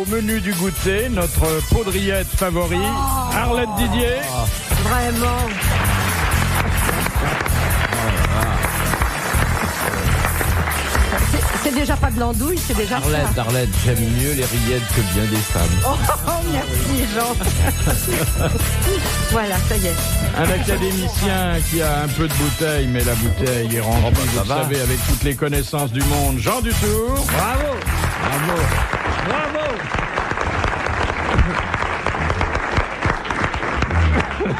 au menu du goûter, notre poudriette favori, Arlette Didier. Vraiment. C'est déjà pas de l'andouille, c'est déjà ça. Arlette, j'aime mieux les rillettes que bien des femmes. Oh, merci Jean. Voilà, ça y est. Un académicien qui a un peu de bouteille, mais la bouteille est remplie, vous le savez, avec toutes les connaissances du monde. Jean Dutour. Bravo. Bravo. Bravo.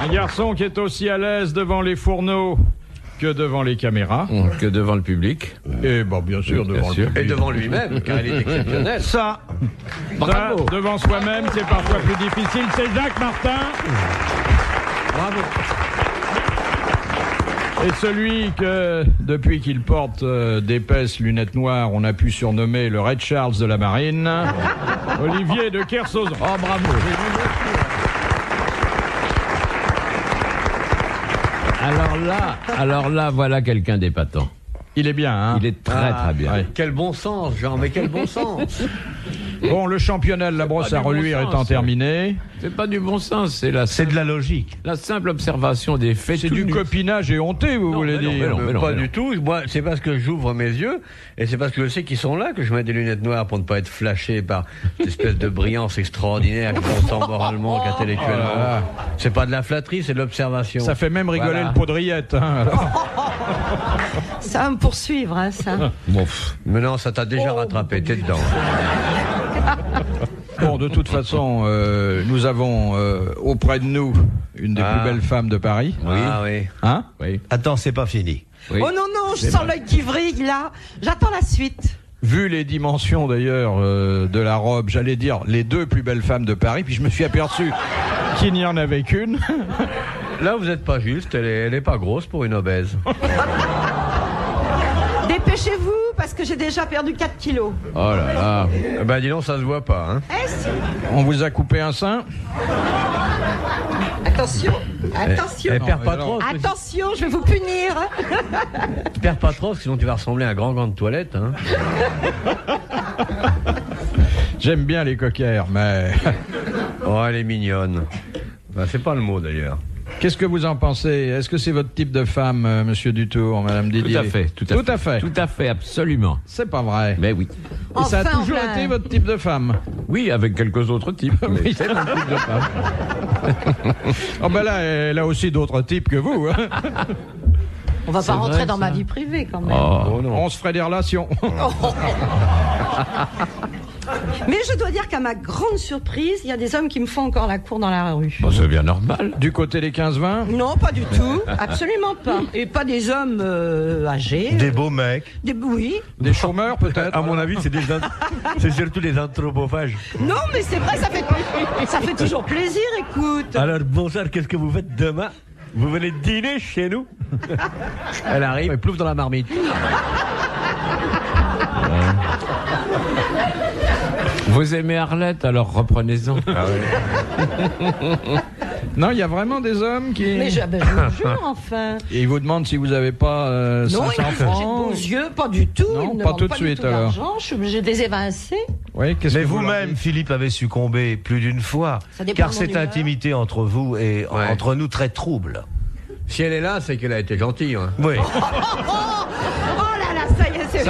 Un garçon qui est aussi à l'aise devant les fourneaux que devant les caméras. Que devant le public. Et bon, bien sûr, devant le public. Et devant lui-même, car il est exceptionnel. Ça, Bravo. devant soi-même, c'est parfois plus difficile. C'est Jacques Martin. Bravo. Et celui que, depuis qu'il porte d'épaisses lunettes noires, on a pu surnommer le Red Charles de la marine, Olivier de Kersauzon. Oh, bravo. Alors là, voilà quelqu'un d'épatant. Il est bien, hein? Il est très bien. Ouais. Quel bon sens, Jean, mais quel bon sens. Bon, le championnat de la brosse pas à du bon reluire sens, étant terminé, C'est pas du bon sens, c'est de la logique. la simple observation des faits. c'est tout du nus. copinage éhonté, vous voulez dire? Pas du tout. Moi, c'est parce que j'ouvre mes yeux et c'est parce que je sais qu'ils sont là que je mets des lunettes noires pour ne pas être flashé par cette espèce de brillance extraordinaire qu'on moralement qu'intellectuellement. Oh là là. C'est pas de la flatterie, c'est de l'observation. Ça fait même rigoler Voilà. le poudriette. Hein, alors. Ça va me poursuivre, hein, ça. Bon, Mais non, ça t'a déjà rattrapé, t'es dedans. Bon, de toute façon, nous avons auprès de nous une des plus belles femmes de Paris. Oui. Ah oui. Hein? oui. Attends, c'est pas fini. Oui. Oh non, je sens l'œil qui vrille, là. J'attends la suite. Vu les dimensions d'ailleurs de la robe, j'allais dire les deux plus belles femmes de Paris, puis je me suis aperçu qu'il n'y en avait qu'une. Là, vous êtes pas juste, elle est pas grosse pour une obèse. Dépêchez-vous, parce que j'ai déjà perdu 4 kilos. Oh là là. Ben dis donc, ça se voit pas, hein. Est-ce... On vous a coupé un sein? Attention, attention. Elle perd pas mais trop. Attention, je vais vous punir. Perds pas trop, sinon tu vas ressembler à un grand gant de toilette, hein. J'aime bien les coquères, mais Oh, elle est mignonne. Ben, c'est pas le mot d'ailleurs. qu'est-ce que vous en pensez? Est-ce que c'est votre type de femme, monsieur Dutour, madame Didier? Tout à fait, absolument. C'est pas vrai. Mais oui. Et ça a Enfin, toujours enfin. été votre type de femme? Oui, avec quelques autres types. Mais Oui. c'est mon type de femme. Oh ben là, elle a aussi d'autres types que vous. Hein. On va pas rentrer vrai, dans ça. ma vie privée, quand même. Oh. On se ferait des relations. Mais je dois dire qu'à ma grande surprise, il y a des hommes qui me font encore la cour dans la rue. Bon, c'est bien normal. Du côté des 15-20? Non, pas du tout. Absolument pas. Et pas des hommes âgés. Des beaux mecs. Oui. Des chômeurs peut-être? À mon avis, c'est surtout des anthropophages. Non, mais c'est vrai, ça fait toujours plaisir, écoute. Alors, bonsoir, qu'est-ce que vous faites demain? Vous venez dîner chez nous? Elle arrive et plouffe dans la marmite. Vous aimez Arlette, alors reprenez-en. Non, il y a vraiment des hommes qui... Mais je vous jure, enfin. Et ils vous demandent si vous n'avez pas Non, 500 j'ai de francs. beaux yeux, pas du tout. Non, Ils ne pas demandent tout de du suite, tout alors. d'argent. Je suis obligée de les évincer. Oui, qu'est-ce Mais que vous leur vous-même, dites? Philippe, avez succombé plus d'une fois. Ça dépend Car de mon cette humeur. intimité entre vous et Ouais. entre nous très trouble. Si elle est là, c'est qu'elle a été gentille, hein. Oui. Oh là là, ça y est, c'est...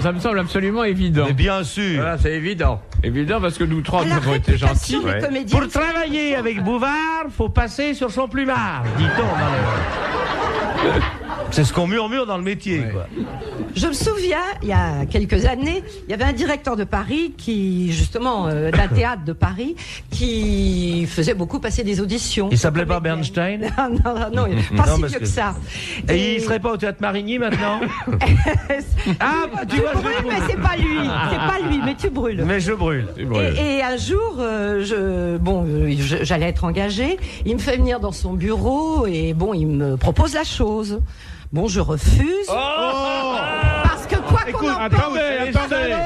Ça me semble absolument évident. Mais bien sûr. Voilà, c'est évident. Évident, parce que nous trois, À nous la avons été réputation gentils. des comédiens. Pour travailler avec Bouvard, faut passer sur son plumard, dit-on dans le... C'est ce qu'on murmure dans le métier, Ouais. quoi. Je me souviens, il y a quelques années, il y avait un directeur de Paris qui, justement, d'un théâtre de Paris, qui faisait beaucoup passer des auditions. Il s'appelait pas Comédiennes. Bernstein? Non, pas Non, si parce vieux que- que ça. Et il serait pas au Théâtre Marigny maintenant? Ah, bah, tu Tu vois, je brûles, brûle. mais c'est pas lui. C'est pas lui, mais tu brûles. Mais je brûle. Et un jour, j'allais être engagée. Il me fait venir dans son bureau et bon, il me propose la chose. Bon, je refuse. Parce que quoi qu'on en pense, Attendez.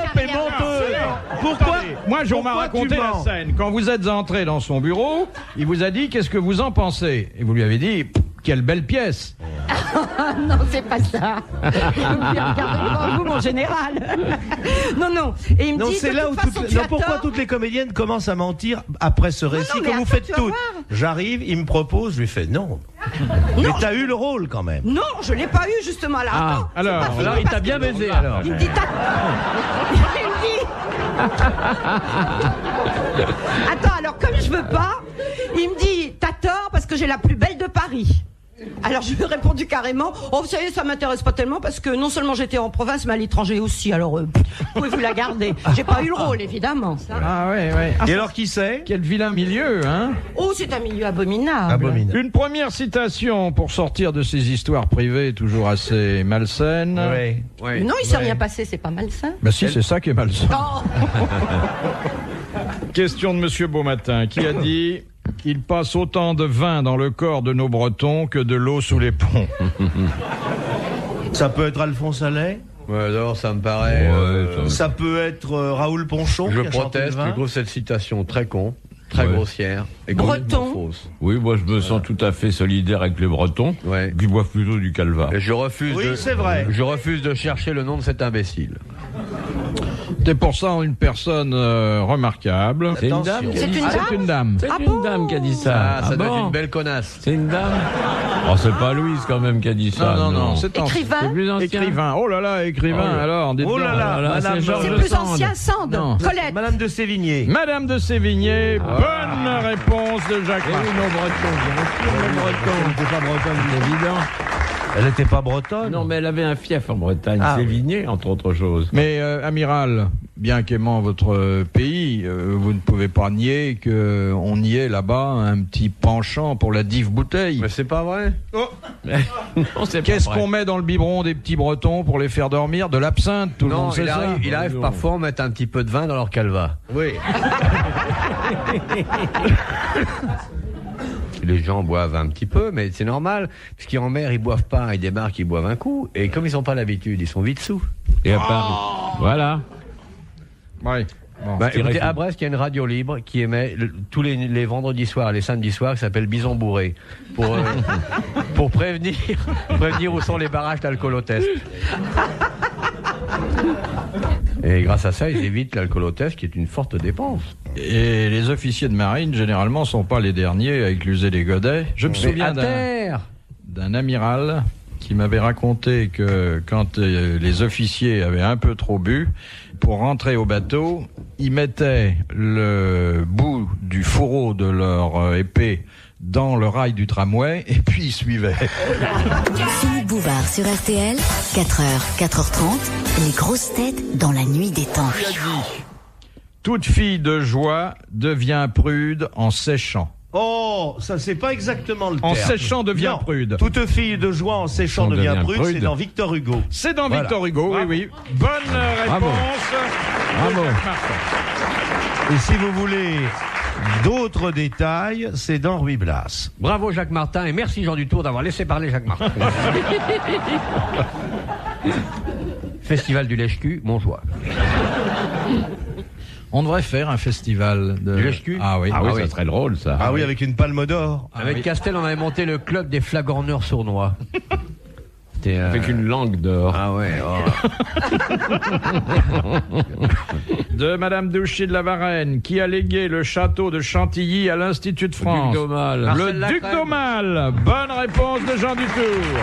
Pourquoi? Moi, on m'a Pourquoi raconté tu la mens? scène. Quand vous êtes entré dans son bureau, il vous a dit qu'est-ce que vous en pensez? Et vous lui avez dit quelle belle pièce. Non, c'est pas ça. Regardez devant vous, mon général. Non. Et il me Non, dit, c'est de là toute où façon, tu as pourquoi tort. toutes les comédiennes commencent à mentir après ce récit, mais comme vous attends, faites tu vas toutes. voir. J'arrive, il me propose, je lui fais non. Mais t'as eu le rôle quand même. Non, je l'ai pas eu justement là. Ah, Attends, c'est alors, pas fini Alors, il parce t'a bien que- baisé, alors. Il me dit il me dit Attends, alors comme je veux pas, il me dit t'as tort parce que j'ai la plus belle de Paris. Alors je lui ai répondu carrément, oh vous savez ça m'intéresse pas tellement parce que non seulement j'étais en province mais à l'étranger aussi, alors pouvez-vous la garder. J'ai pas eu le rôle évidemment. Ça. Ah ouais. Et alors qui c'est? Quel vilain milieu, hein. Oh c'est un milieu abominable. Abominable. Une première citation pour sortir de ces histoires privées toujours assez malsaines. Ouais. Ouais. Non il s'est rien passé, c'est pas malsain. Bah si, c'est ça qui est malsain. Oh. Question de Monsieur Beaumatin, qui a dit « Il passe autant de vin dans le corps de nos Bretons que de l'eau sous les ponts. Ça peut être Alphonse Allais. Ouais, alors, ça me paraît... Ça peut être Raoul Ponchon. je qui a chanté le proteste, vin. je trouve cette citation très con, très Ouais. grossière et Breton. complètement fausse. Oui, moi je me sens tout à fait solidaire avec les Bretons, Ouais. qui boivent plutôt du calva. Et je refuse Oui, c'est vrai. Je refuse de chercher le nom de cet imbécile. » C'est pour ça une personne remarquable. C'est une Attention. dame qui a C'est dit une ça. dame C'est une dame. C'est Ah une bon dame qui a dit ça. Ça doit être bon une belle connasse. C'est une dame. Oh, c'est pas Louise quand même qui a dit ça. Non, c'est ancien. Écrivain. C'est plus ancien. Écrivain. Oh là là, écrivain, Oh là. alors. dites Oh là donc. là, Voilà, Madame, c'est Georges C'est de plus Sand. ancien, Sand. Non. Colette. Madame de Sévigné. Madame de Sévigné, bonne réponse de Jacques Eh oui, Martin. nos Bretons, bien sûr, nos Bretons. Elle n'était pas bretonne. C'est évident. Elle n'était pas bretonne. Non, mais elle avait un fief en Bretagne, Ah, Sévigné, entre autres choses. Mais amiral, bien qu'aimant votre pays, vous ne pouvez pas nier qu'on y ait là-bas un petit penchant pour la dive bouteille. Mais c'est pas vrai. Non, c'est pas Qu'est-ce vrai. qu'on met dans le biberon des petits Bretons pour les faire dormir? De l'absinthe, tout le Non, monde sait il ça. arrive parfois à mettre un petit peu de vin dans leur calva. Oui. Les gens boivent un petit peu, mais c'est normal. Parce qu'en mer, ils boivent pas, ils débarquent, ils boivent un coup. Et comme ils n'ont pas l'habitude, ils sont vite sous. Et à Paris. Voilà. Ouais. Bon. Bah, Tirez écoutez, fou. à Brest, il y a une radio libre qui émet tous les vendredis soirs, les samedis soirs, qui s'appelle Bison Bourré. Pour prévenir où sont les barrages d'alcoolotest. Et grâce à ça, ils évitent l'alcoolotest, qui est une forte dépense. Et les officiers de marine, généralement, sont pas les derniers à écluser les godets. Je me Mais souviens à terre d'un amiral qui m'avait raconté que quand les officiers avaient un peu trop bu, pour rentrer au bateau, ils mettaient le bout du fourreau de leur épée dans le rail du tramway et puis ils suivaient. Philippe Bouvard sur RTL, 4h, 4h30, les grosses têtes dans la nuit des temps. Toute fille de joie devient prude en séchant. Oh, ça c'est pas exactement le En terme. séchant devient Non. prude. Toute fille de joie en séchant On devient devient prude, prude. c'est dans Victor Hugo. C'est dans Voilà. Victor Hugo, Bravo. oui. Bonne réponse. Bravo. de Jacques Martin. Et si vous voulez d'autres détails, c'est dans Ruy Blas. Bravo Jacques Martin et merci Jean Dutour d'avoir laissé parler Jacques Martin. Festival du lèche-cul, Montjoie. On devrait faire un festival de... Du lèche-cul. Ah oui. Ah oui, oui. ça serait drôle, ça. Ah oui, avec une palme d'or. Avec oui. Castel, on avait monté le club des flagorneurs sournois. C'était, Avec une langue d'or. Ah ouais. De Madame Douchy de la Varenne, qui a légué le château de Chantilly à l'Institut de France. Duc d'Aumale. Le Marcel Duc Lacrème. d'Aumale. Bonne réponse de Jean Dutour.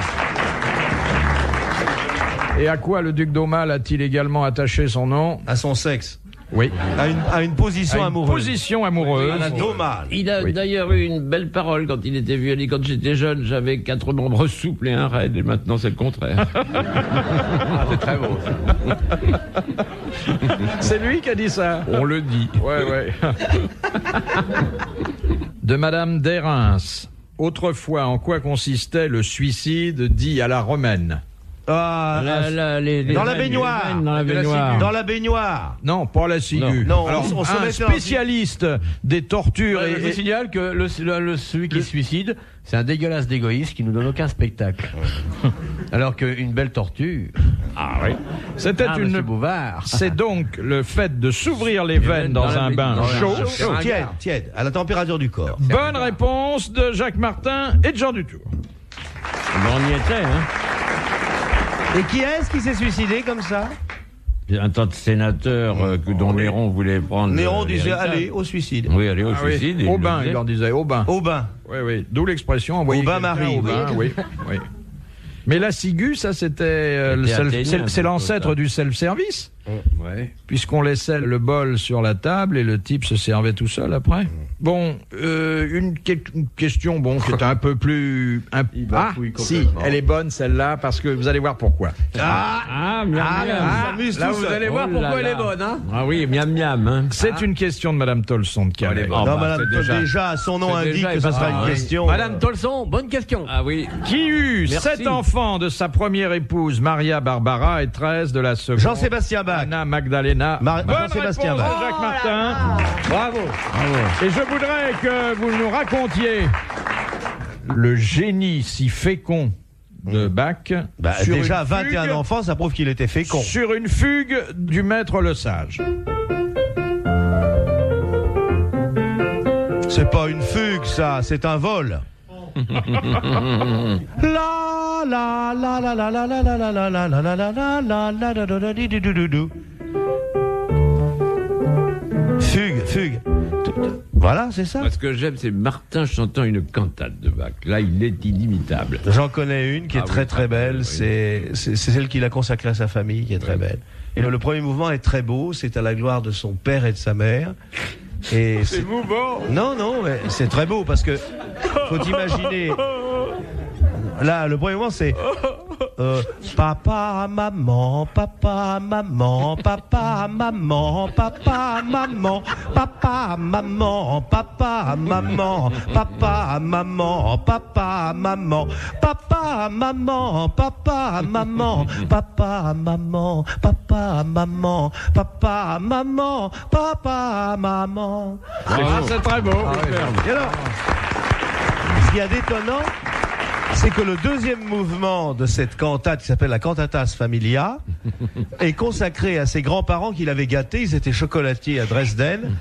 Et à quoi le Duc d'Aumale a-t-il également attaché son nom? À son sexe. Oui. À une position À une amoureuse. position amoureuse. À la D'Aumale. Il a Oui. d'ailleurs eu une belle parole quand il était vieux. Il dit, quand j'étais jeune, j'avais 4 membres souples et un raide, et maintenant c'est le contraire. Ah, c'est très beau. C'est lui qui a dit ça. On le dit. Ouais. De Madame Dérins. Autrefois, en quoi consistait le suicide dit à la romaine? Ah, Dans la baignoire. Dans la baignoire. dans la baignoire. Non, pas la ciguë. Non, Alors, on se un mettait dans- spécialiste des tortures Je vous signale que celui qui se suicide, c'est un dégueulasse d'égoïste qui nous donne aucun spectacle. Alors qu'une belle tortue. Ah oui. C'était Monsieur une. Bouvard. C'est donc le fait de s'ouvrir les veines dans un bain chaud. Tiède, à la température du corps. Bonne réponse de Jacques Martin et de Jean Dutour. Ben, on y était, hein. Et qui est-ce qui s'est suicidé comme ça? Un tas de sénateurs dont Néron voulait prendre. Néron disait l'héritage. allez au suicide. Oui, allez au suicide. Au bain, il leur disait au bain. Au bain. Oui, oui. D'où l'expression envoyer Au bain, quelqu'un Marie. au bain, oui, oui. Mais la ciguë, ça c'était c'est l'ancêtre du self-service, Ouais. puisqu'on laissait le bol sur la table et le type se servait tout seul après. Bon, une question qui est un peu plus... bafouille si, complètement. elle est bonne celle-là, parce que vous allez voir pourquoi. S'amuse Là, tout vous seul. allez voir Oh pourquoi là elle est là. bonne, hein. Ah oui, miam miam. Hein. C'est une question de Madame Tolson de Calais. Oh, Non, bah, madame, c'est déjà, son nom c'est indique déjà que ça sera épatant, une hein. question. Madame Tolson, bonne question. Ah oui. Qui eut Merci. 7 enfants de sa première épouse, Maria Barbara, et 13 de la seconde, Jean-Sébastien Bach. Anna Magdalena. Bonne Jean-Sébastien réponse Bach. de Jacques Martin. Bravo. Et je voudrais que vous nous racontiez le génie si fécond de Bach. Bah, sur déjà, une 21 fugue- enfants, ça prouve qu'il était fécond. Sur une fugue du maître Le Sage. C'est pas une fugue, ça, c'est un vol. La la la la la la la la la la la la la la la la la la la di du du du du. Fugue. Voilà, c'est ça. Moi, ce que j'aime, c'est Martin chantant une cantate de Bach. Là, il est inimitable. J'en connais une qui est Ah très oui, très belle, oui. c'est celle qu'il a consacrée à sa famille, qui est très belle. Et le premier mouvement est très beau, c'est à la gloire de son père et de sa mère. Et c'est mouvant. non, mais c'est très beau parce que faut imaginer. Là, le premier mouvement, c'est papa, maman, papa, maman, papa, maman, papa, maman, papa, maman, papa, maman, papa, maman, papa, maman, papa, maman, papa, maman, papa, maman, papa, maman, papa, maman, papa, maman. Ah, c'est très beau. Et alors, ce qu'il y a d'étonnant, c'est que le deuxième mouvement de cette cantate, qui s'appelle la Cantatas Familia, est consacré à ses grands-parents qu'il avait gâtés. Ils étaient chocolatiers à Dresden.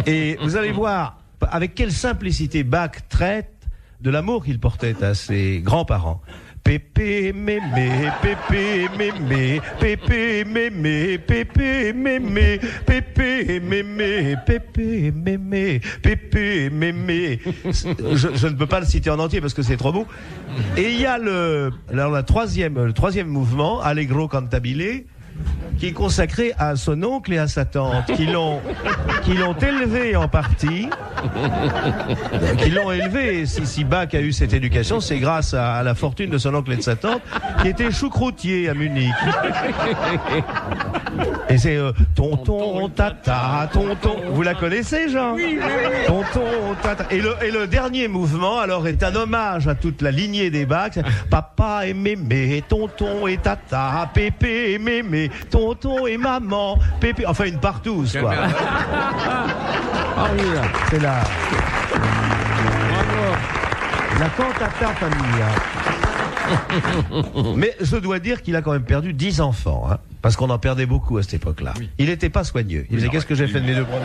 Et vous allez voir avec quelle simplicité Bach traite de l'amour qu'il portait à ses grands-parents. Pépé, mémé, pépé, mémé, pépé, mémé, pépé, mémé, pépé, mémé, pépé, mémé, pépé, mémé. Je ne peux pas le citer en entier parce que c'est trop beau. Et il y a le troisième mouvement, Allegro cantabile, qui est consacré à son oncle et à sa tante, qui l'ont élevé en partie, qui l'ont élevé. Et si Bach a eu cette éducation, c'est grâce à la fortune de son oncle et de sa tante, qui était choucroutier à Munich. Et c'est tonton, tata, tonton. Vous la connaissez, Jean? Oui. Tonton, tata. Et le dernier mouvement, alors, est un hommage à toute la lignée des Bach. Papa et mémé, tonton et tata, pépé et mémé, tonton et maman, pépé. Enfin, une partouze, quoi. Ah oui, là. C'est la cantata familia. Mais je dois dire qu'il a quand même perdu 10 enfants, hein, parce qu'on en perdait beaucoup à cette époque-là. Il n'était pas soigneux. Il disait, qu'est-ce que j'ai fait de mes deux premiers?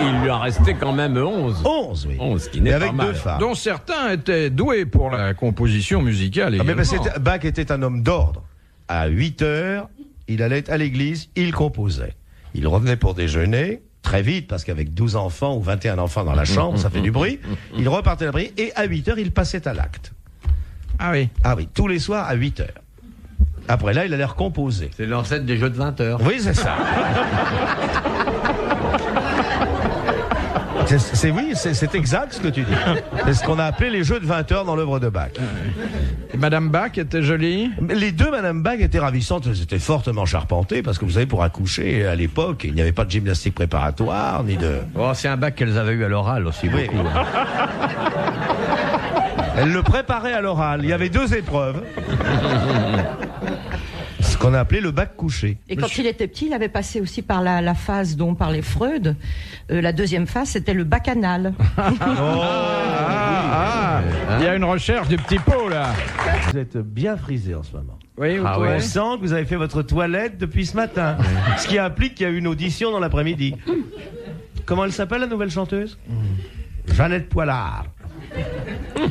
Il lui a resté quand même 11. 11, oui. 11, qui n'est Et pas avec mal. deux femmes. Dont certains étaient doués pour la composition musicale. Ah, mais également. Bach était un homme d'ordre. À 8 heures, il allait à l'église, il composait. Il revenait pour déjeuner, très vite, parce qu'avec 12 enfants ou 21 enfants dans la chambre, ça fait du bruit. Il repartait l'après-midi, et à 8 heures, il passait à l'acte. Ah oui. Ah oui, tous les soirs à 8 heures. Après là, il allait recomposer. C'est l'ancêtre des jeux de 20 heures. Oui, c'est ça. C'est exact ce que tu dis. C'est ce qu'on a appelé les jeux de 20 heures dans l'œuvre de Bach. Et Madame Bach était jolie. Les deux Madame Bach étaient ravissantes, elles étaient fortement charpentées, parce que vous savez, pour accoucher, à l'époque, il n'y avait pas de gymnastique préparatoire, ni de... Oh, c'est un bac qu'elles avaient eu à l'oral aussi, Oui. beaucoup. hein. Elle le préparait à l'oral. Il y avait 2 épreuves. Ce qu'on a appelé le bac couché. Et quand il était petit, il avait passé aussi par la phase dont parlait Freud. La deuxième phase, c'était le bacchanal. Il y a une recherche du petit pot là. Vous êtes bien frisé en ce moment. Oui, Ah ouais. On sent que vous avez fait votre toilette depuis ce matin. Ce qui implique qu'il y a eu une audition dans l'après-midi. Comment elle s'appelle, la nouvelle chanteuse? Jeannette Poilard.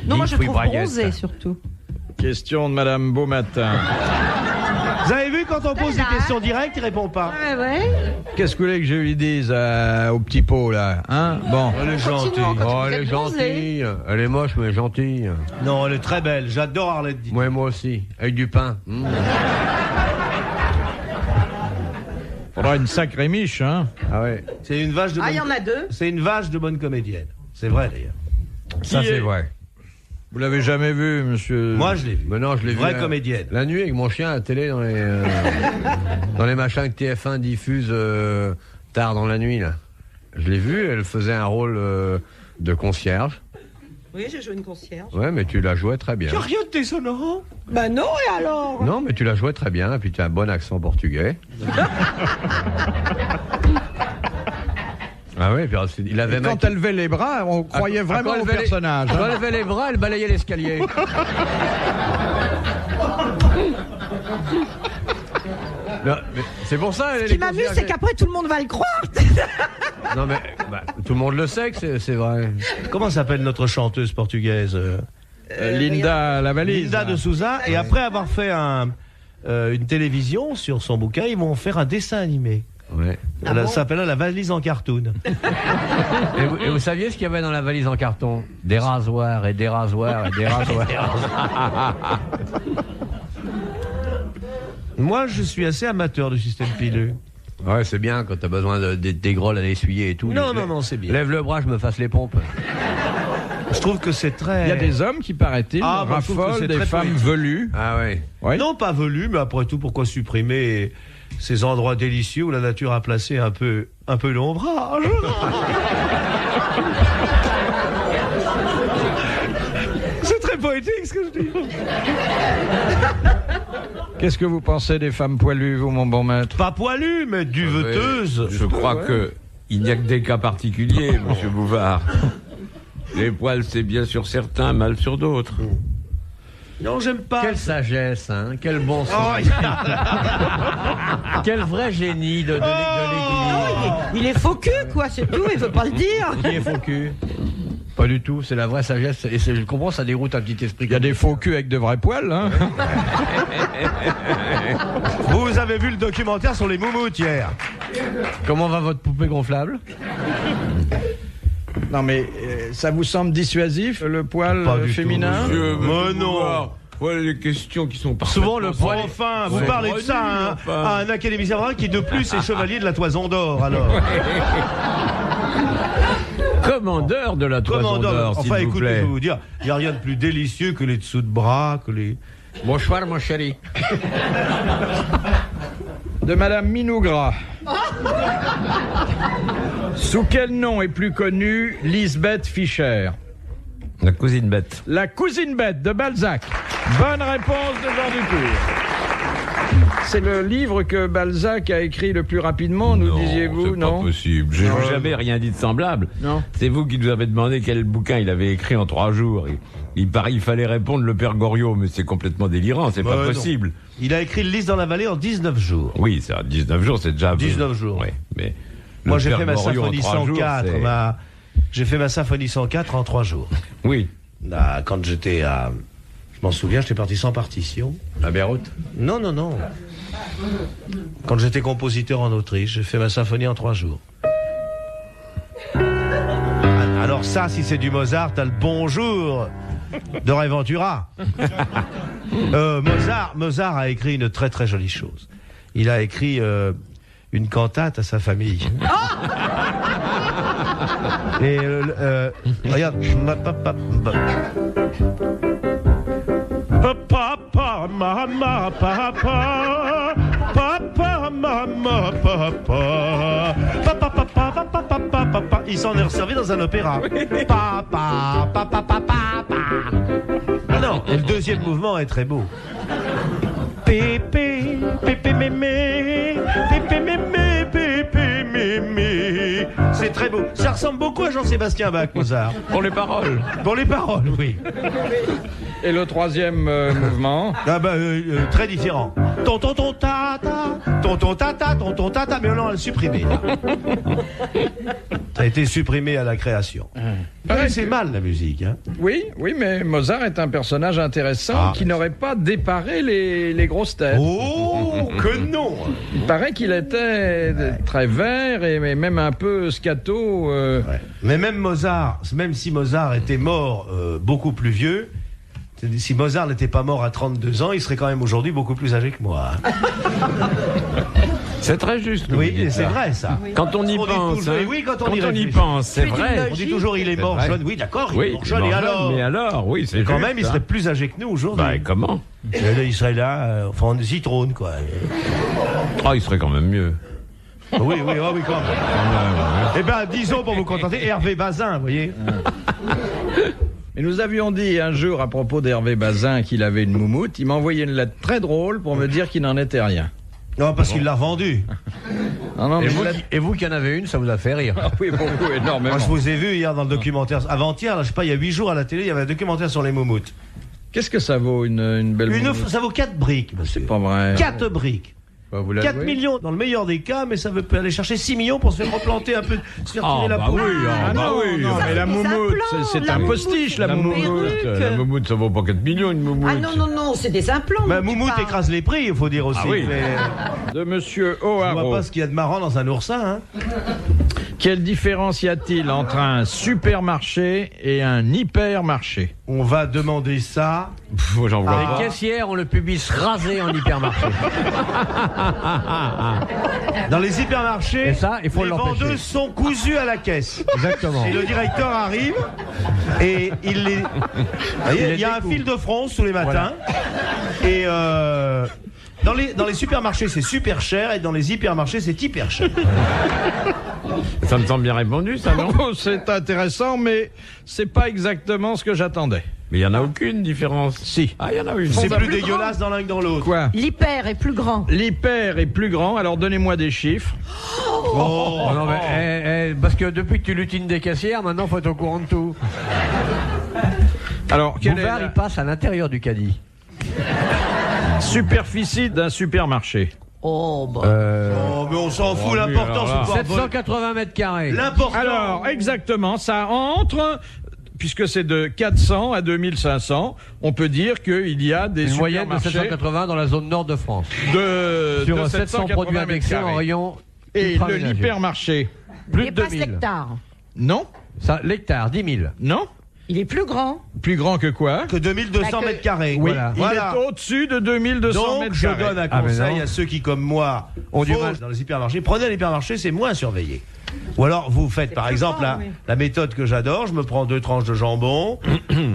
Non, moi je Fouille trouve Braillette. bronzé surtout. Question de Madame Beaumatin. Vous avez vu, quand on pose des questions directes, il répond pas. Ouais. Qu'est-ce que vous voulez que je lui dise au petit pot, là, hein? Bon. Elle est gentille. Oh, elle est gentille. Elle est moche, mais gentille. Non, elle est très belle. J'adore Arlette Dito. Moi aussi. Avec du pain. Faudra une sacrée miche, hein? Ah ouais. C'est une vache de Ah, il y en a deux. C'est une vache de bonne comédienne. C'est vrai, d'ailleurs. Ça, c'est vrai. Vous l'avez jamais vu, monsieur? Moi, je l'ai vu. Mais non, je l'ai vu. Vraie comédienne. La nuit avec mon chien à la télé dans les machins que TF1 diffuse tard dans la nuit là. Je l'ai vue, elle faisait un rôle de concierge. Oui, j'ai joué une concierge. Ouais, mais tu la jouais très bien. Il n'y a rien de déshonore. Bah non, et alors? Non, mais tu la jouais très bien, et puis tu as un bon accent portugais. Ah oui, puis il avait Quand elle levait les bras, on croyait vraiment au personnage. Quand elle levait les bras, elle balayait l'escalier. Non, mais c'est pour ça. Ce qui m'amuse, c'est qu'après, tout le monde va le croire. Non, mais tout le monde le sait que c'est vrai. Comment s'appelle notre chanteuse portugaise Linda la valise. Linda de Souza. Et après avoir fait une télévision sur son bouquin, ils vont faire un dessin animé. Ouais. Ça s'appelle La valise en cartoon. Et vous saviez ce qu'il y avait dans la valise en carton? Des rasoirs et des rasoirs et des rasoirs. Moi, je suis assez amateur du système pileux. Ouais, c'est bien quand t'as besoin des grolles à l'essuyer et tout. Non, c'est bien. Lève le bras, je me fasse les pompes. Je trouve que c'est très... Il y a des hommes qui, paraît-il, je trouve que raffolent c'est des très femmes poétique. velues. Ah ouais. Oui. Non, pas velu, mais après tout, pourquoi supprimer ces endroits délicieux où la nature a placé un peu l'ombrage? C'est très poétique ce que je dis. Qu'est-ce que vous pensez des femmes poilues, vous, mon bon maître? Pas poilu, mais duveteuse. Je crois que il n'y a que des cas particuliers, monsieur Bouvard. Les poils, c'est bien sur certains, mal sur d'autres. Non, j'aime pas. Quelle sagesse, hein. Quel bon sens. Quel vrai génie de l'équilibre. Il est faux cul, quoi, c'est tout, il veut pas le dire. Qui est faux cul? Pas du tout, c'est la vraie sagesse. Et je comprends, ça déroute un petit esprit. Il y a des faux culs avec de vrais poils, hein? Vous avez vu le documentaire sur les moumoutes hier? Comment va votre poupée gonflable? Non, mais ça vous semble dissuasif, le poil Pas du tout, féminin? Monsieur Mais non. Bouvard, voilà les questions qui sont Souvent, le poil. Enfin, vous Ouais. parlez de ça à Enfin. à un académicien vrai qui de plus est chevalier de la Toison d'Or, alors. Commandeur de la Toison d'Or, s'il Enfin, vous écoutez, plaît. je vais vous dire, il n'y a rien de plus délicieux que les dessous de bras, que les... Bonsoir, mon chéri. De Madame Minougra. Sous quel nom est plus connue Lisbeth Fischer? La cousine bête. La cousine bête de Balzac. Bonne réponse de Jean Dutour. C'est le livre que Balzac a écrit le plus rapidement, nous disiez-vous, c'est non? pas possible. J'ai Non. jamais rien dit de semblable. Non. C'est vous qui nous avez demandé quel bouquin il avait écrit en 3 jours. Il fallait répondre le Père Goriot, mais c'est complètement délirant, c'est pas non. possible. Il a écrit le Lys dans la vallée en 19 jours. Oui, c'est à 19 jours, c'est déjà... 19 jours. Oui, mais... Moi, le j'ai Père fait ma Goriot en symphonie 3 jours, 104. c'est- J'ai fait ma symphonie 104 en 3 jours. Oui. Là, quand j'étais à... Je m'en souviens, j'étais parti sans partition. À Beyrouth. Non. Quand j'étais compositeur en Autriche, j'ai fait ma symphonie en 3 jours. Alors ça, si c'est du Mozart, t'as le bonjour de Ray Ventura. Mozart a écrit une très très jolie chose. Il a écrit une cantate à sa famille. Et regarde. Papa, mama, papa, papa, mama, papa, papa, papa, papa, papa. Il s'en est resservi dans un opéra. Papa, papa, papa, papa. Non, et le deuxième mouvement est très beau. Pépé, pépé, mémé, pépé, mémé, pépé, mémé. C'est très beau. Ça ressemble beaucoup à Jean-Sébastien Bach, Mozart. Pour les paroles. Pour les paroles, oui. Et le troisième mouvement? Ah bah, très différent. Tonton tata, tonton tata, tonton tata, mais on l'a supprimé. Là. Ça a été supprimé à la création. C'est mal la musique. Hein. Oui, mais Mozart est un personnage intéressant qui n'aurait pas déparé les grosses têtes. Oh, que non. Il paraît qu'il était très vert et même un peu scato. Ouais. Mais même Mozart, même si Mozart était mort beaucoup plus vieux, si Mozart n'était pas mort à 32 ans, il serait quand même aujourd'hui beaucoup plus âgé que moi. C'est très juste. Oui, c'est vrai ça. Quand on y On dit pense, toujours- hein. oui, quand on y y réfléchit. pense, c'est vrai. On dit toujours il est mort vrai. jeune. Oui, d'accord, il est Oui, mort jeune. Et alors mais alors, oui, c'est Quand juste, même, il hein. serait plus âgé que nous aujourd'hui. Bah, comment? Et là, il serait là, enfin, en citrone, quoi. Oh, il serait quand même mieux. Oui, quand même. Eh bien, disons pour vous contenter, Hervé Bazin, vous voyez. Et nous avions dit un jour à propos d'Hervé Bazin qu'il avait une moumoute. Il m'a envoyé une lettre très drôle pour me dire qu'il n'en était rien. Non, parce qu'il l'a revendu. Non, mais Et vous qui en avez une, ça vous a fait rire. Ah oui, beaucoup, énormément. Moi, je vous ai vu hier dans le documentaire, avant-hier, là, je sais pas, il y a 8 jours à la télé, il y avait un documentaire sur les moumoutes. Qu'est-ce que ça vaut une belle moumoute? Ça vaut 4 briques, monsieur. C'est pas vrai. 4 briques. Bah, vous 4 millions dans le meilleur des cas, mais ça veut aller chercher 6 millions pour se faire replanter un peu, se faire tirer la bah peau. oui, Ah non, non, mais la des moumoute, implants, c'est la un moumoute, postiche, la La moumoute. moumoute, perruque. la moumoute, ça vaut pas 4 millions, une moumoute. Ah non, c'est des implants. Bah, dont tu Moumoute parles. écrase les prix, il faut dire aussi. Ah oui. Mais De Monsieur je vois O'Haraud. pas ce qu'il y a de marrant dans un oursin, hein. Quelle différence y a-t-il entre un supermarché et un hypermarché? On va demander ça. J'en vois Les pas. caissières ont le pubis rasé en hypermarché. Dans les hypermarchés, Et ça, il faut les l'empêcher. vendeuses sont cousues à la caisse. Exactement. Et le directeur arrive et il les. Vous voyez, il y a un fil de France tous les matins. Et dans les supermarchés, c'est super cher et dans les hypermarchés, c'est hyper cher. Ça me semble bien répondu, ça, non? Oh, c'est intéressant, mais c'est pas exactement ce que j'attendais. Mais il n'y en a aucune différence. Si. Ah, il y en a une. C'est bah, plus plus dégueulasse dans l'un que dans l'autre. Quoi? L'hyper est plus grand. L'hyper est plus grand, alors donnez-moi des chiffres. Oh, non, mais, parce que depuis que tu lutines des caissières, maintenant, faut être au courant de tout. Alors, quelle Bouvard, est il passe à l'intérieur du caddie. la superficie d'un supermarché? Oh, bah. Oh, mais on s'en fout, l'important c'est de pouvoir voler. 780 mètres carrés. L'important. Alors, exactement, ça entre, puisque c'est de 400 à 2500, on peut dire qu'il y a des Une moyenne de supermarchés 780 dans la zone nord de France. de Sur 700 780 produits mètres indexés en carrés. rayon. Et ultra le ménager. l'hypermarché? Plus Il de passe 2000. l'hectare. Non? Ça, l'hectare, 10 000. Non? Il est plus grand. Plus grand que quoi? Que 2200 Bah, que- mètres carrés. Oui, Voilà. il Voilà. est au-dessus de 2200 Donc, mètres je carrés. donne un Ah, mais conseil non. à ceux qui, comme moi, Ont du fausent mal. dans les hypermarchés. Prenez l'hypermarché, c'est moins surveillé. Ou alors, vous faites, par plus exemple, grand, oui. la méthode que j'adore. Je me prends 2 tranches de jambon,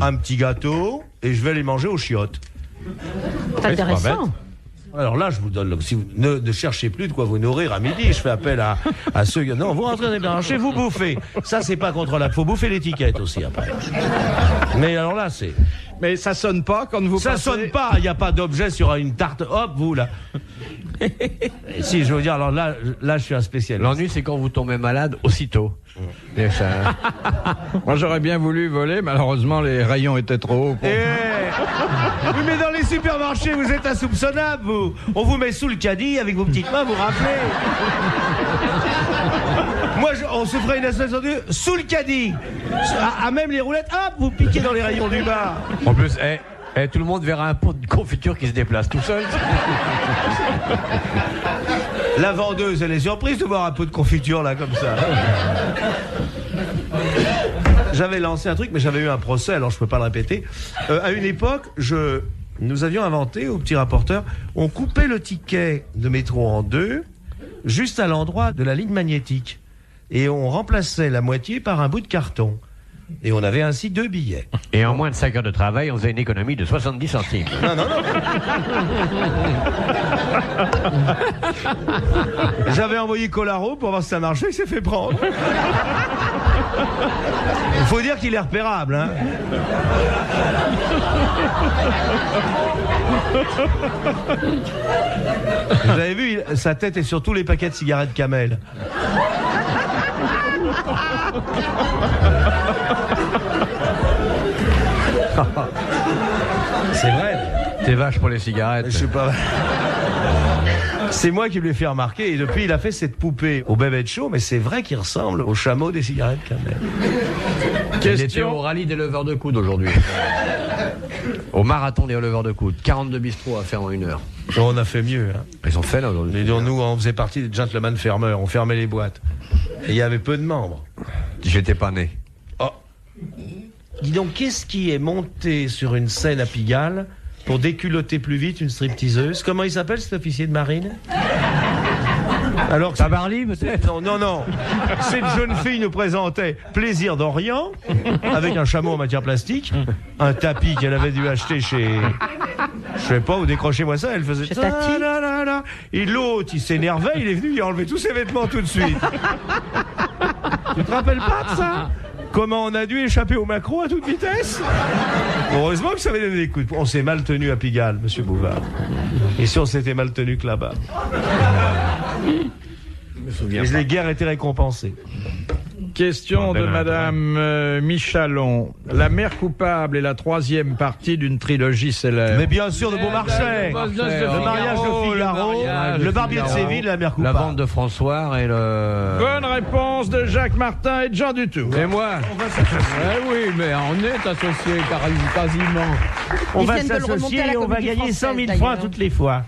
un petit gâteau, et je vais les manger aux chiottes. C'est intéressant. Alors là, je vous donne, si vous ne cherchez plus de quoi vous nourrir à midi, je fais appel à ceux qui... Non, vous rentrez dans les hypermarchés, vous bouffez. Ça, c'est pas contre la... Faut bouffer l'étiquette aussi, après. Mais alors là, c'est... Mais ça sonne pas quand vous Ça passez... sonne pas, il n'y a pas d'objet sur une tarte. Hop, vous, là. Et si, je veux dire, alors là, je suis un spécialiste. L'ennui, c'est quand vous tombez malade aussitôt. Et ça- Moi, j'aurais bien voulu voler, malheureusement, les rayons étaient trop hauts. pour- Oui, mais dans les supermarchés, vous êtes insoupçonnable, vous. On vous met sous le caddie avec vos petites mains, vous rappelez. Moi, on se ferait une association de sous le caddie. À même les roulettes, hop, vous piquez dans les rayons du bas. En plus, tout le monde verra un pot de confiture qui se déplace tout seul. La vendeuse, elle est surprise de voir un pot de confiture, là, comme ça. J'avais lancé un truc, mais j'avais eu un procès, alors je peux pas le répéter. À une époque, nous avions inventé, au petit rapporteur, on coupait le ticket de métro en deux, juste à l'endroit de la ligne magnétique. Et on remplaçait la moitié par un bout de carton. Et on avait ainsi 2 billets. Et en moins de 5 heures de travail, on faisait une économie de 70 centimes. Non. J'avais envoyé Colaro pour voir si ça marchait, il s'est fait prendre. Il faut dire qu'il est repérable, hein. Vous avez vu, sa tête est sur tous les paquets de cigarettes Camel. C'est vrai. T'es vache pour les cigarettes. Je sais pas. C'est moi qui lui ai fait remarquer, et depuis il a fait cette poupée au Bébé de Show, mais c'est vrai qu'il ressemble au chameau des cigarettes quand même. Il était au Question. rallye des leveurs de coude aujourd'hui. Au marathon des leveurs de coude. 42 bistrots à faire en 1 heure. On a fait mieux. Hein. Ils ont fait là aujourd'hui. Mais nous, on faisait partie des gentlemen fermeurs, on fermait les boîtes. Et il y avait peu de membres. J'étais pas né. Oh. Dis donc, qu'est-ce qui est monté sur une scène à Pigalle pour déculotter plus vite une stripteaseuse? Comment il s'appelle cet officier de marine? Alors, Tabarly peut-être? Non. Cette jeune fille nous présentait Plaisir d'Orient, avec un chameau en matière plastique, un tapis qu'elle avait dû acheter chez... Je sais pas, où décrochez-moi ça, elle faisait... Chez Tati. Et l'autre, il s'énervait, il est venu, il a enlevé tous ses vêtements tout de suite. Tu te rappelles pas de ça? Comment on a dû échapper au macro à toute vitesse? Heureusement que ça avait donné des coups de poing. On s'est mal tenu à Pigalle, monsieur Bouvard. Et si on s'était mal tenu que là-bas? Et les guerres étaient récompensées. Question de Madame Michalon. La mère coupable est la 3e partie d'une trilogie célèbre. Mais bien sûr, de Beaumarchais. Le mariage de Figaro, le barbier de Séville, la mère La coupable. vente de François et le... Bonne réponse de Jacques Martin et de Jean Dutour. Et moi? Oui, mais on est associés quasiment. On Ils va viennent de le remonter s'associer à la et on va Comédie gagner 100 000 Française, francs d'ailleurs. toutes les fois.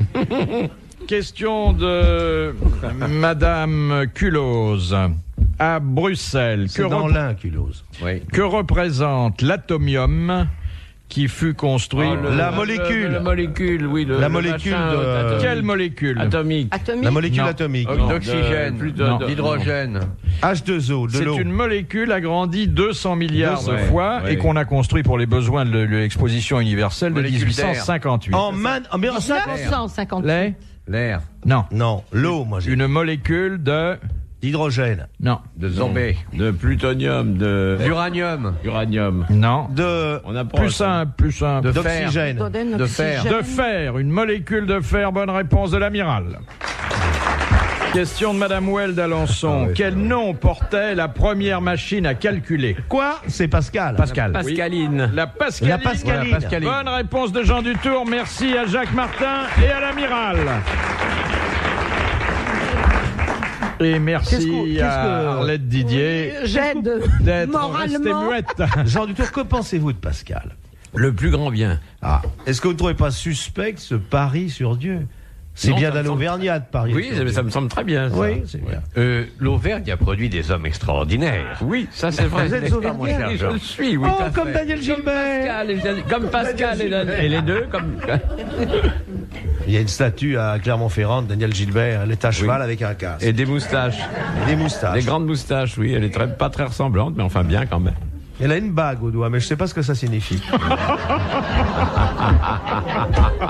Question de Madame Culose. À Bruxelles, C'est dans l'un, Culose. Oui. que représente l'atomium qui fut construit La molécule. La molécule, oui. La molécule de- Quelle molécule Atomique. Atomique. La molécule Non. atomique. Non. D'oxygène, plutôt de- d'hydrogène. H2O, de C'est l'eau. une molécule agrandie 200 milliards de Ouais, fois ouais. et qu'on a construit pour les besoins de l'exposition universelle de Molécule 1858. En 1958. Les L'air. Non. Non, l'eau, moi j'ai. Une molécule de... D'hydrogène. Non. De zombie. De plutonium, D'uranium. uranium. Non. De. On approche. Plus simple, plus simple. De D'oxygène. D'oxygène. De fer. De fer, une molécule de fer, bonne réponse de l'amiral. Question de Madame Well d'Alençon. Ah oui, Quel nom portait la première machine à calculer? Quoi? C'est Pascal. Pascal. Pascaline. La Pascaline. La Pascaline. Voilà, Pascaline. Bonne réponse de Jean Dutour. Merci à Jacques Martin et à l'amiral. Et merci à Arlette Didier J'aide d'être restée moralement. muette. Jean Dutour, que pensez-vous de Pascal? Le plus grand bien. Ah. Est-ce que vous ne trouvez pas suspect ce pari sur Dieu? C'est Non, bien ça me d'un semble- Auvergnat de parier. Oui, sur Dieu. ça me semble très bien. Ça. Oui, c'est bien. L'Auvergne a produit des hommes extraordinaires. Oui, ça c'est vrai. Vous êtes N'est-ce pas, auvergnat, mon cher Jean. Je le suis, oui. Oh, tout à comme fait. Daniel Gilbert. Comme Pascal et les deux, comme. Il y a une statue à Clermont-Ferrand de Daniel Gilbert. Elle est à cheval avec un casque. Et des moustaches. Et des moustaches. Des grandes moustaches, oui. Elle est pas très ressemblante, mais enfin bien quand même. Elle a une bague au doigt, mais je ne sais pas ce que ça signifie.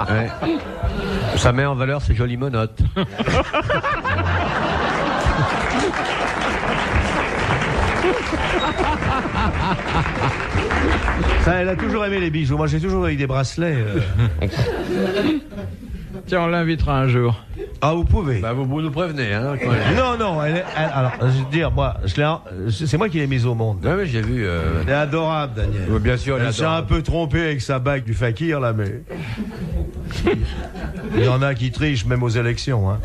Ouais. Ça met en valeur ses jolies menottes. Ça, elle a toujours aimé les bijoux. Moi, j'ai toujours eu des bracelets. Tiens, on l'invitera un jour. Ah, vous pouvez. Bah, vous nous prévenez, hein. Non, alors, je veux dire, moi, c'est moi qui l'ai mise au monde. Ouais, mais j'ai vu. Elle est adorable, Daniel. Oui, bien sûr, elle est Elle s'est un adorable. peu trompée avec sa bague du fakir, là, mais... Il y en a qui trichent, même aux élections. Hein.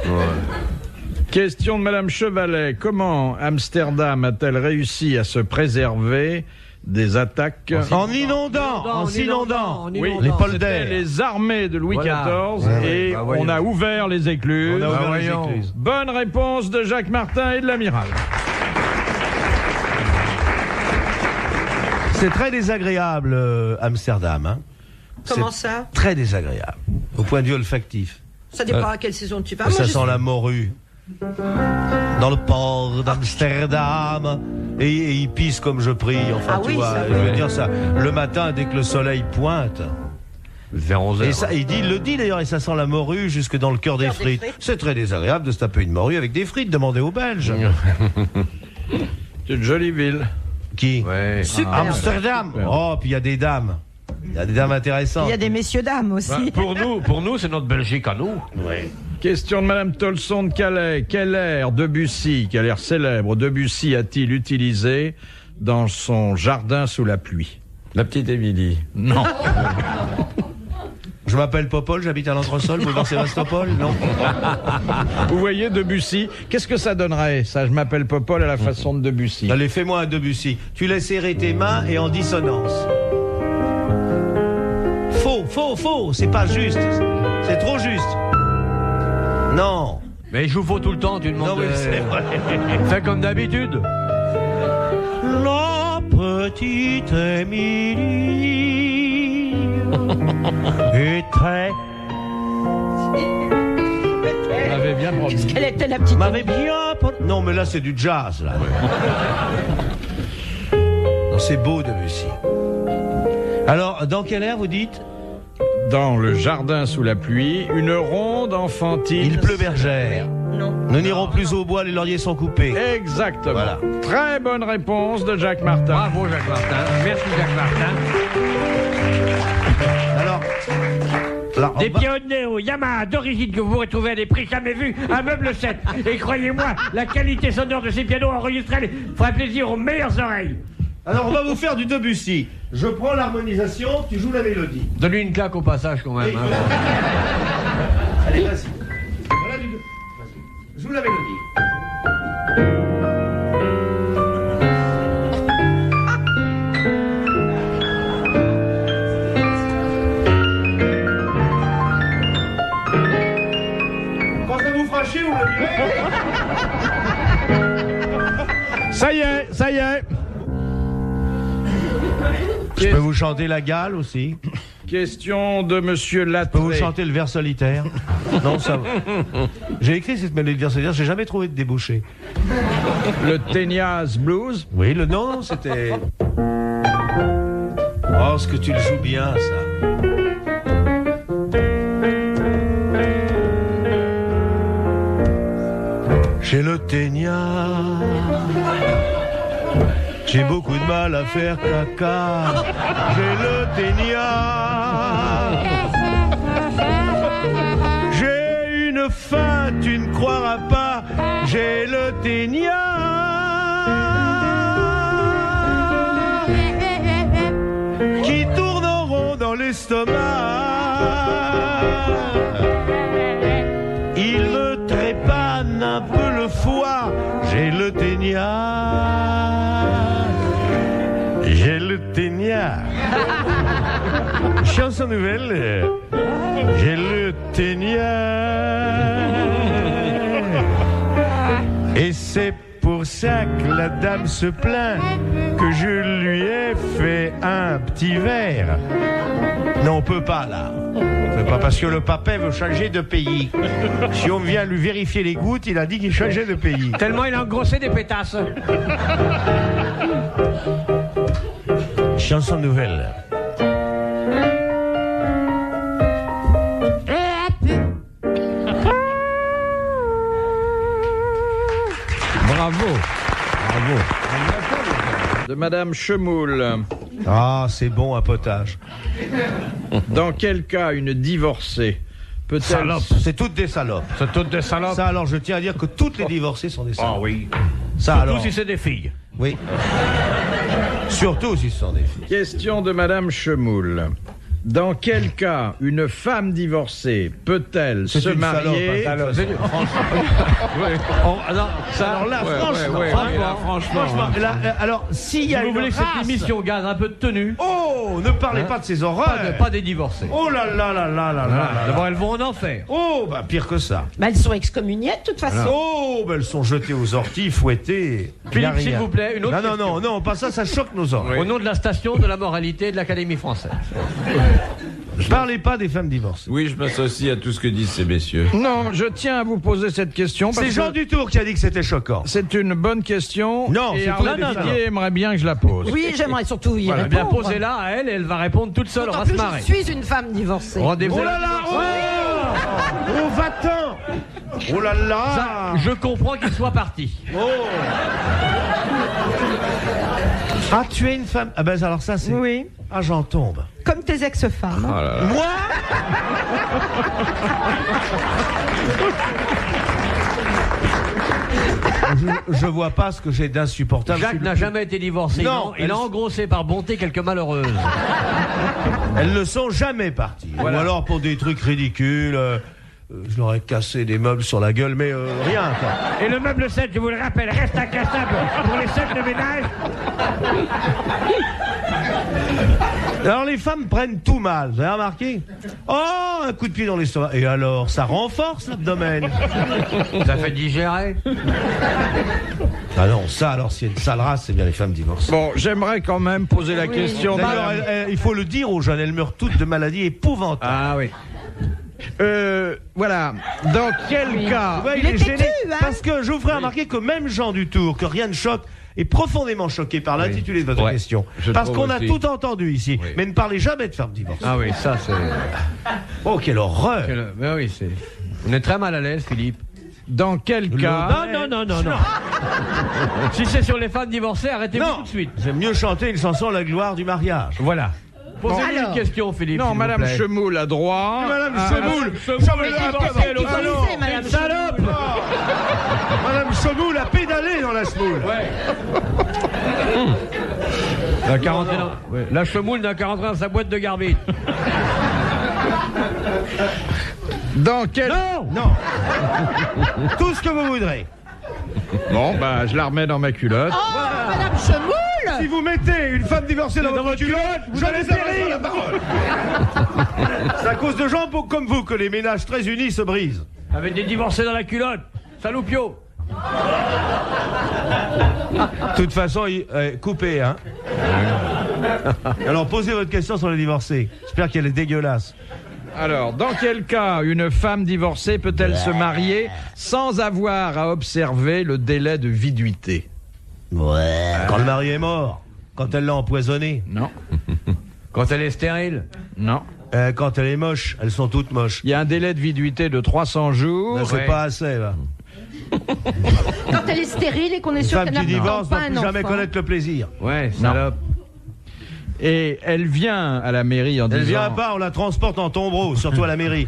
Question de Madame Chevalet. Comment Amsterdam a-t-elle réussi à se préserver des attaques? En s'inondant. Oui, Les c'était polders. les armées de Louis Voilà. XIV Ouais, et bah, voyons. on a ouvert les écluses. On a ouvert les voyons. écluses. Bonne réponse de Jacques Martin et de l'amiral. C'est très désagréable, Amsterdam. Hein. Comment ça? Très désagréable, au point de vue olfactif. Ça dépend à quelle saison tu vas. Ça Moi, je sent la morue. Dans le port d'Amsterdam. Et il pisse comme je prie. Enfin, Ah tu oui, vois, ça, je veux oui. dire ça. Le matin, dès que le soleil pointe. Vers 11h. Et ça, il le dit d'ailleurs, et ça sent la morue jusque dans le cœur des Cœur des frites. frites. C'est très désagréable de se taper une morue avec des frites. Demandez aux Belges. C'est une jolie ville. Qui Ouais. Amsterdam. Oh, puis il y a des dames. Il y a des dames intéressantes. Il y a des messieurs-dames aussi. Pour nous, c'est notre Belgique à nous. Question de Madame Tolson de Calais. Quel air Debussy, quel air célèbre Debussy a-t-il utilisé dans son jardin sous la pluie? La petite Émilie. Non. Je m'appelle Popol, j'habite à l'entresol, boulevard Sébastopol, non? Vous voyez Debussy, qu'est-ce que ça donnerait, ça, je m'appelle Popol à la façon de Debussy? Allez, fais-moi un Debussy. Tu laisses serrer tes mains et en dissonance. Faux, c'est pas juste. C'est trop juste. Non. Mais il joue faux tout le temps, tu demandes. Non, oui, c'est vrai. Fais comme d'habitude. La petite Émilie est très... Vous l'avez bien promis. Qu'est-ce qu'elle était la petite? M'avait bien... Non, mais là, c'est du jazz, là. Non, c'est beau, Debussy. Alors, dans quel air, vous dites? Dans le jardin sous la pluie, une ronde enfantine. Il pleut bergère. Non. Nous n'irons plus au bois, les lauriers sont coupés. Exactement. Voilà. Très bonne réponse de Jacques Martin. Bravo Jacques Martin. Merci Jacques Martin. Alors, Des Pioneros Yamaha d'origine que vous retrouvez à des prix jamais vus, un meuble 7. Et croyez-moi, la qualité sonore de ces pianos enregistrés fera plaisir aux meilleures oreilles. Alors, on va vous faire du Debussy. Je prends l'harmonisation, tu joues la mélodie. Donne-lui une claque au passage quand même. Oui. Hein. Allez, vas-y. Voilà du Debussy. Vas-y. Joue la mélodie. Quand ça vous fera chier, vous me direz. Ça y est, ça y est. Je peux vous chanter la Gale aussi. Question de Monsieur Je Latré. peux vous chanter le vers solitaire. Non, ça va. J'ai écrit cette mélodie de vers solitaire, j'ai jamais trouvé de débouché. Le Tenias Blues. Oui, le non, c'était... Oh, ce que tu le joues bien, ça. J'ai le ténia. J'ai beaucoup de mal à faire caca. J'ai le ténia. J'ai une faim, tu ne croiras pas. J'ai le ténia. Qui tourne en rond dans l'estomac. Il me trépane un peu le foie. J'ai le ténia. J'ai le ténia. Chanson nouvelle. J'ai le ténia. Et c'est pour ça que la dame se plaint que je lui ai fait un petit verre. Non, on peut pas là. On peut pas parce que le papa veut changer de pays. Si on vient lui vérifier les gouttes, il a dit qu'il changeait de pays. Tellement il a engrossé des pétasses. Chanson nouvelle. Bravo. Bravo. De Madame Chemoul. Ah, c'est bon un potage. Dans quel cas une divorcée peut-elle... Salope, c'est toutes des salopes. C'est toutes des salopes. Ça alors, je tiens à dire que toutes les divorcées sont des salopes. Ah oui. Ça Surtout alors. si c'est des filles. Oui. Surtout si ce sont des filles. Question de Madame Chemoul. Dans quel cas une femme divorcée peut-elle C'est se une marier... salope, hein, Alors là, franchement, là, alors s'il y a Si vous une voulez que cette race- émission gagne un peu de tenue, Oh, ne parlez pas de ces horreurs. pas des divorcés. Oh là là là là là là. D'abord, elles vont en enfer. Oh, bah pire que ça. Bah, elles sont excommuniées de toute façon. Oh, bah elles sont jetées aux orties, fouettées. Y a Philippe, s'il rien. vous plaît, une autre Non, non, question. non, non, pas ça, ça choque nos oreilles. Au nom de la station de la moralité de l'Académie française. Parlez pas des femmes divorcées. Oui, je m'associe à tout ce que disent ces messieurs. Non, je tiens à vous poser cette question parce C'est Jean que Dutour qui a dit que c'était choquant. c'est une bonne question. Non, et c'est Arlette tout- non, non, Didier aimerait bien que je la pose. Oui, j'aimerais surtout y Voilà, bien répondre. posez-la à elle et elle va répondre toute seule, on En va se plus, marrer. je suis une femme divorcée. Rendez-vous. Oh là là, oh va-t'en. Oh là là. Ça, je comprends qu'il soit parti. Oh. Ah, tu es une femme. Ah ben alors ça c'est. Oui, Ah, j'en tombe. comme tes ex-femmes. Oh là là. Moi Je vois pas ce que j'ai d'insupportable. Jacques n'a jamais été divorcé. Non, il a engrossé par bonté quelques malheureuses. Elles ne sont jamais parties. Voilà. Ou alors pour des trucs ridicules. Je leur ai cassé des meubles sur la gueule, mais rien, quoi. Et le meuble 7, je vous le rappelle, reste incassable pour les 7 de ménage. Alors les femmes prennent tout mal, vous avez remarqué? Oh, un coup de pied dans l'estomac. Et alors, ça renforce l'abdomen. Ça fait digérer. Ah non, ça alors, s'il y a une sale race, c'est bien les femmes divorcées. Bon, j'aimerais quand même poser la question. D'ailleurs, il faut le dire aux jeunes, elles meurent toutes de maladies épouvantables. Ah oui. Voilà. Dans quel cas Ouais, il est gêné, parce que je vous ferai remarquer que même Jean Dutour, que rien ne choque, est profondément choqué par l'intitulé de votre question. Parce qu'on a tout entendu ici, mais ne parlez jamais de femmes divorcées. Ah oui, ça c'est... Oh, quelle horreur! Mais oui, c'est... On est très mal à l'aise, Philippe. Dans quel cas Non. Si c'est sur les femmes divorcées, arrêtez-vous tout de suite. J'aime mieux chanter une chanson La gloire du mariage. Voilà. Posez-nous une question, Philippe. Non, Madame Chemoul a droit. Madame Chemoul, Madame Salope. Madame Chemoul a pédalé dans la semoule. La Chemoul n'a qu'à rentrer dans sa boîte de garbite. Dans quel... Non. Tout ce que vous voudrez. Bon, bah, je la remets dans ma culotte. Oh, Madame Chemoul! Si vous mettez une femme divorcée dans votre culotte, je laisse la parole. C'est à cause de gens comme vous que les ménages très unis se brisent. Avec des divorcés dans la culotte. Saloupio. De toute façon, coupez, hein. Alors, posez votre question sur les divorcés. J'espère qu'elle est dégueulasse. Alors, dans quel cas une femme divorcée peut-elle se marier sans avoir à observer le délai de viduité? Quand le mari est mort, quand elle l'a empoisonné. Non. Quand elle est stérile. Non. Quand elle est moche, elles sont toutes moches. Il y a un délai de viduité de 300 jours. Ben, c'est pas assez, là. Quand elle est stérile et qu'on est Une sûr femme qu'elle qui n'a divorce pas ne un peut jamais enfant. connaître le plaisir. Ouais, salope. Et elle vient à la mairie en Elle disant... vient pas, on la transporte en tombereau, surtout à la mairie.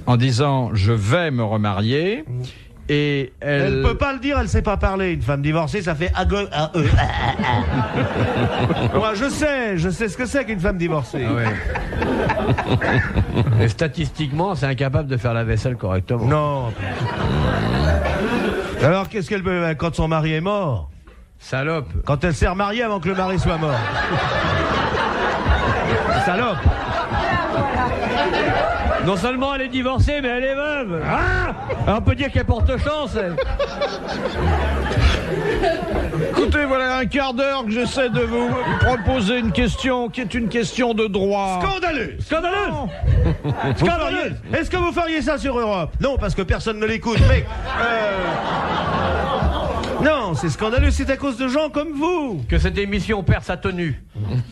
En disant, je vais me remarier. Et Elle peut pas le dire, elle sait pas parler. Une femme divorcée, ça fait Moi, je sais ce que c'est qu'une femme divorcée. Et statistiquement, c'est incapable de faire la vaisselle correctement. Non. Alors, qu'est-ce qu'elle peut quand son mari est mort? Salope. Quand elle s'est remariée avant que le mari soit mort. Salope. Non seulement elle est divorcée, mais elle est veuve. Ah, on peut dire qu'elle porte chance. Écoutez, voilà un quart d'heure que j'essaie de vous proposer une question qui est une question de droit. Scandaleux. Scandaleuse. Scandaleux. Est-ce que vous feriez ça sur Europe? Non, parce que personne ne l'écoute, mais... Non, c'est scandaleux, c'est à cause de gens comme vous. Que cette émission perd sa tenue.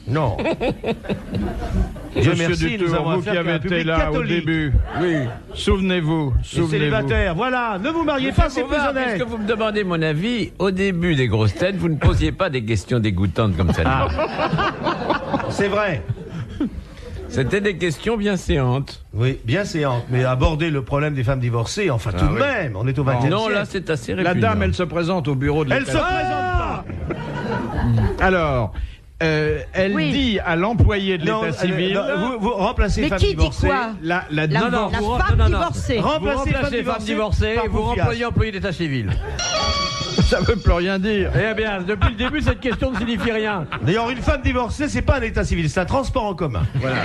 Non. Dieu Monsieur merci, nous Dutour, avons vous qui affaire avez qu'à un été public là au catholique. début. Oui. Souvenez-vous. Les célibataires, voilà, ne vous mariez pas, c'est plus honnête. Puisque vous me demandez mon avis, au début des grosses têtes, vous ne posiez pas des questions dégoûtantes comme celle-là. C'est vrai. C'était des questions bien séantes. Oui, bien séante, mais aborder le problème des femmes divorcées, enfin tout de même, on est au 20e Non, siècle. là, c'est assez La répugnant. dame, elle se présente au bureau de Elle se l'état. présente pas. Alors, elle Oui. dit à l'employé de Non, l'état civil... vous remplacez Mais femmes qui dit divorcées. quoi? La La divorce. femme divorcée. Vous Remplacez remplacez femme divorcée par et vous Boufias. remployez employé d'état civil. Ça veut plus rien dire. Eh bien, depuis le début, cette question ne signifie rien. D'ailleurs, une femme divorcée, c'est pas un état civil, c'est un transport en commun. Voilà.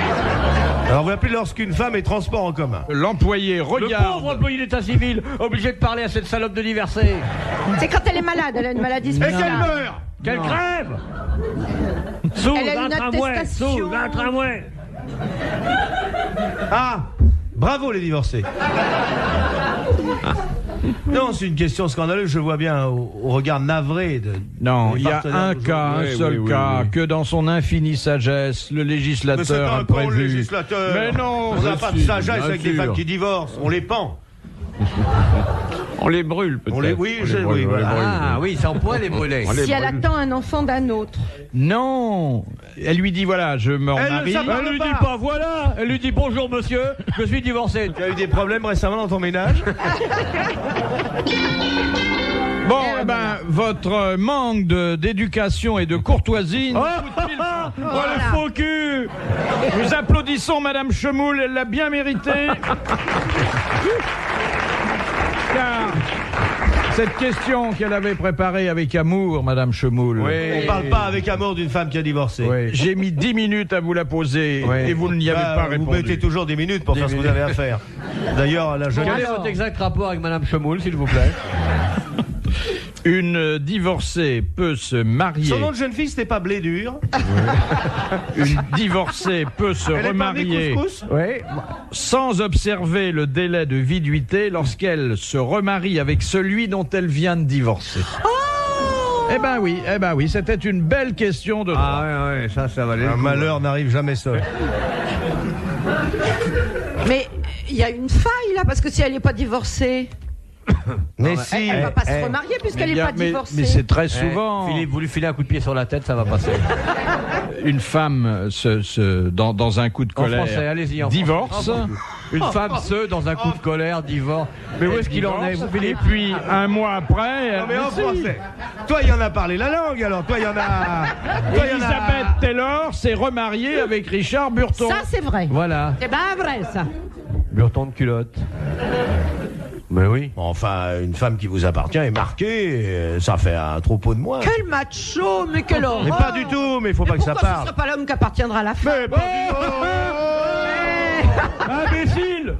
Alors, vous appelez lorsqu'une femme est transport en commun. L'employé Le regarde... pauvre employé d'état civil, obligé de parler à cette salope de divorcée. C'est quand elle est malade, elle a une maladie Et qu'elle spéciale. meurt. Qu'elle crève. Sous Elle a un une tramway, attestation. sous un tramway. Ah, bravo les divorcés. Non, c'est une question scandaleuse, je vois bien au regard navré de... Non, des il y a partenaires un d'aujourd'hui. cas, un Oui, seul oui, cas, oui. que dans son infinie sagesse, le Mais c'est législateur un a con, prévu. le législateur. Mais non, on n'a je pas de suis- sagesse bien avec des sûr. femmes qui divorcent, on les pend. On les brûle, peut-être. Oui, On les oui, brûle, voilà. Ah oui, ça on pourrait les brûler. Si elle attend un enfant d'un autre. Non, elle lui dit voilà, je me remarie. ça parle Elle lui pas. dit pas voilà, elle lui dit bonjour monsieur, je suis divorcé. Tu as eu des problèmes récemment dans ton ménage? Bon, eh ben, votre manque d'éducation et de courtoisie. Oh, le faux cul. Nous applaudissons Madame Chemoul, elle l'a bien mérité. Car cette question qu'elle avait préparée avec amour, Madame Chemoul. Oui. On parle pas avec amour d'une femme qui a divorcé. Oui. J'ai mis 10 minutes à vous la poser et vous n'y avez pas répondu. Vous mettez toujours 10 minutes pour faire ce que vous avez à faire. D'ailleurs, la jeune... Quel est votre exact rapport avec Madame Chemoul, s'il vous plaît? Une divorcée peut se marier. Son nom de jeune fille, c'était pas Blédur. Une divorcée peut se remarier sans observer le délai de viduité lorsqu'elle se remarie avec celui dont elle vient de divorcer. Eh ben oui, c'était une belle question de droit. Ah ouais, ça valait. Un malheur n'arrive jamais seul. Mais il y a une faille là, parce que si elle n'est pas divorcée... Mais si, elle va pas se remarier puisqu'elle n'est pas divorcée. Mais c'est très souvent. Philippe, vous lui filez un coup de pied sur la tête, ça va passer. Une femme dans un coup de colère en français, allez-y, en divorce. Une femme dans un coup de colère divorce. Mais où est-ce qu'il en est, vous, Philippe? Et puis un mois après. Non mais en français. Toi, il y en a parlé la langue alors. Toi, il y en a. Elisabeth Taylor s'est remariée avec Richard Burton. Ça c'est vrai. Voilà. C'est bien vrai ça. Burton de culotte. Mais oui. Enfin, une femme qui vous appartient est marquée, ça fait un troupeau de moins. Quel macho, mais quelle horreur. Mais pas du tout, mais il faut pas que ça parle. Ce sera pas l'homme qui appartiendra à la femme. Mais pas du tout. Imbécile.